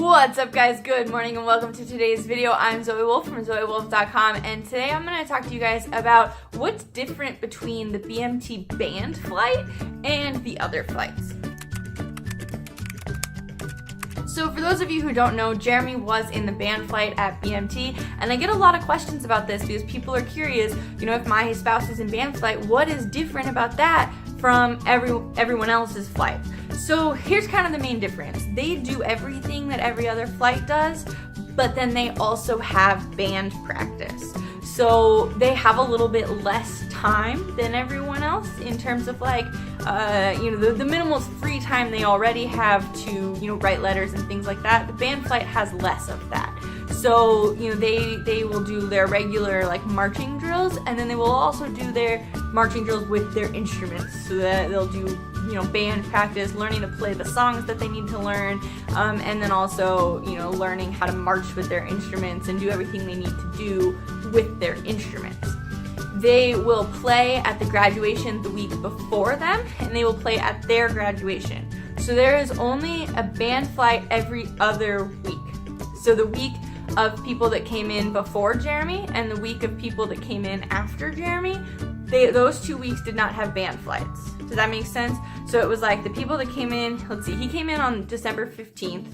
What's up, guys? Good morning and welcome to today's video. I'm Zoe Wolf from ZoeWolf.com, and today I'm going to talk to you guys about what's different between the BMT band flight and the other flights. So for those of you who don't know, Jeremy was in the band flight at BMT, and I get a lot of questions about this because people are curious, if my spouse is in band flight, what is different about that from everyone else's flight? So here's kind of the main difference. They do everything that every other flight does, but then they also have band practice. So they have a little bit less time than everyone else in terms of the minimal free time they already have to, write letters and things like that. The band flight has less of that. So, they will do their regular marching drills, and then they will also do their marching drills with their instruments. So that they'll do, band practice, learning to play the songs that they need to learn, and then also, learning how to march with their instruments and do everything they need to do with their instruments. They will play at the graduation the week before them, and they will play at their graduation. So there is only a band flight every other week. So the week of people that came in before Jeremy and the week of people that came in after Jeremy, those 2 weeks did not have band flights. Does that make sense? So it was the people that came in, he came in on December 15th.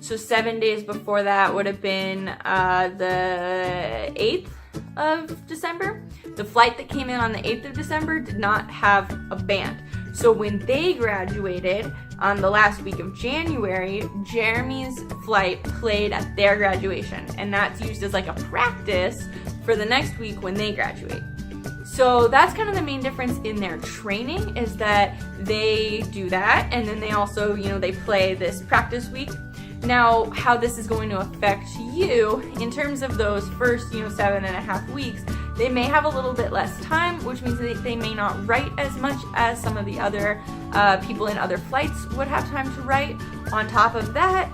So 7 days before that would have been the 8th of December. The flight that came in on the 8th of December did not have a band. So when they graduated on the last week of January, Jeremy's flight played at their graduation, and that's used as a practice for the next week when they graduate. So that's kind of the main difference in their training, is that they do that, and then they also, they play this practice week. Now, how this is going to affect you in terms of those first, 7.5 weeks, they may have a little bit less time, which means that they may not write as much as some of the other people in other flights would have time to write. On top of that,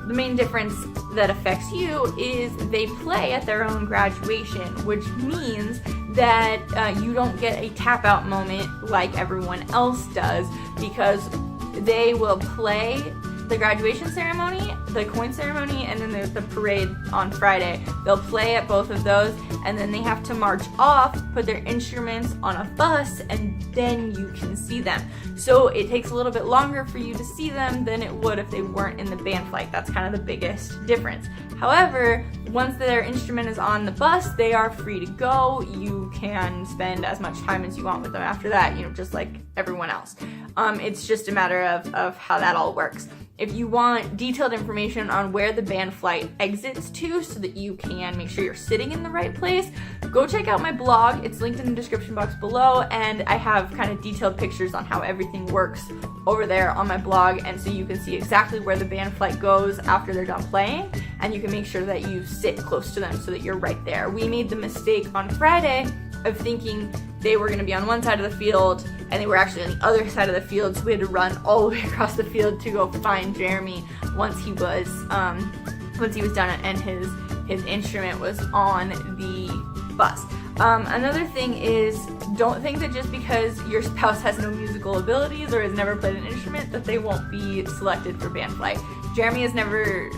the main difference that affects you is they play at their own graduation, which means that you don't get a tap out moment like everyone else does, because they will play the graduation ceremony, the coin ceremony, and then there's the parade on Friday. They'll play at both of those, and then they have to march off, put their instruments on a bus, and then you can see them. So it takes a little bit longer for you to see them than it would if they weren't in the band flight. That's kind of the biggest difference. However, once their instrument is on the bus, they are free to go. You can spend as much time as you want with them after that, just like everyone else. It's just a matter of how that all works. If you want detailed information on where the band flight exits to so that you can make sure you're sitting in the right place, go check out my blog. It's linked in the description box below, and I have kind of detailed pictures on how everything works over there on my blog, and so you can see exactly where the band flight goes after they're done playing, and you can make sure that you sit close to them so that you're right there. We made the mistake on Friday of thinking they were going to be on one side of the field and they were actually on the other side of the field, so we had to run all the way across the field to go find Jeremy once he was done and his instrument was on the bus. Another thing is, don't think that just because your spouse has no musical abilities or has never played an instrument that they won't be selected for band flight. Jeremy has never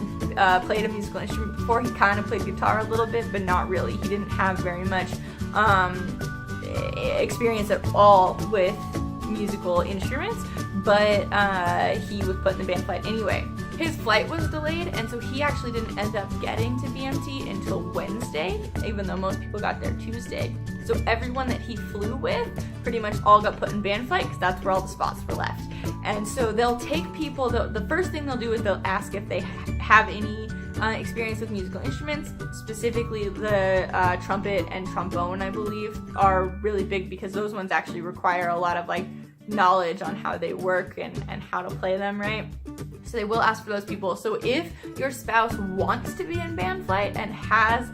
played a musical instrument before. He kind of played guitar a little bit, but not really. He didn't have very much experience at all with musical instruments, but he was put in the band flight anyway. His flight was delayed, and so he actually didn't end up getting to BMT until Wednesday, even though most people got there Tuesday. So everyone that he flew with pretty much all got put in band flight because that's where all the spots were left. And so they'll take people, the first thing they'll do is they'll ask if they have any experience with musical instruments. Specifically the trumpet and trombone, I believe, are really big because those ones actually require a lot of knowledge on how they work and how to play them, right? So they will ask for those people. So if your spouse wants to be in band flight and has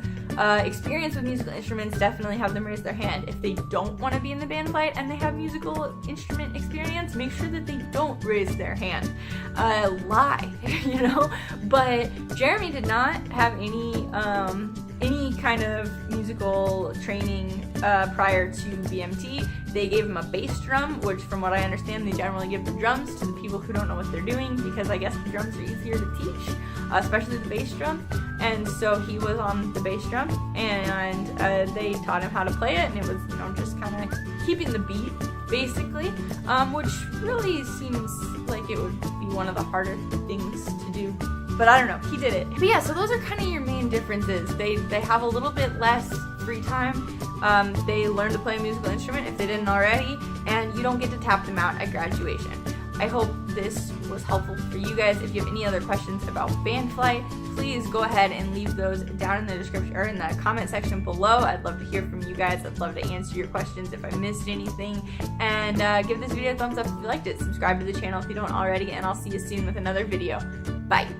experience with musical instruments, definitely have them raise their hand. If they don't want to be in the band flight and they have musical instrument experience, make sure that they don't raise their hand. Lie, But Jeremy did not have any kind of musical training prior to BMT. They gave him a bass drum, which from what I understand, they generally give the drums to the people who don't know what they're doing, because I guess the drums are easier to teach, especially the bass drum. And so he was on the bass drum, and they taught him how to play it, and it was, you know, just kind of keeping the beat, basically, which really seems like it would be one of the harder things to do. But I don't know, he did it. But yeah, so those are kind of your main differences. They have a little bit less free time. They learn to play a musical instrument if they didn't already, and you don't get to tap them out at graduation. I hope this was helpful for you guys. If you have any other questions about band flight, please go ahead and leave those down in the description or in the comment section below. I'd love to hear from you guys. I'd love to answer your questions if I missed anything. And give this video a thumbs up if you liked it. Subscribe to the channel if you don't already, and I'll see you soon with another video. Bye.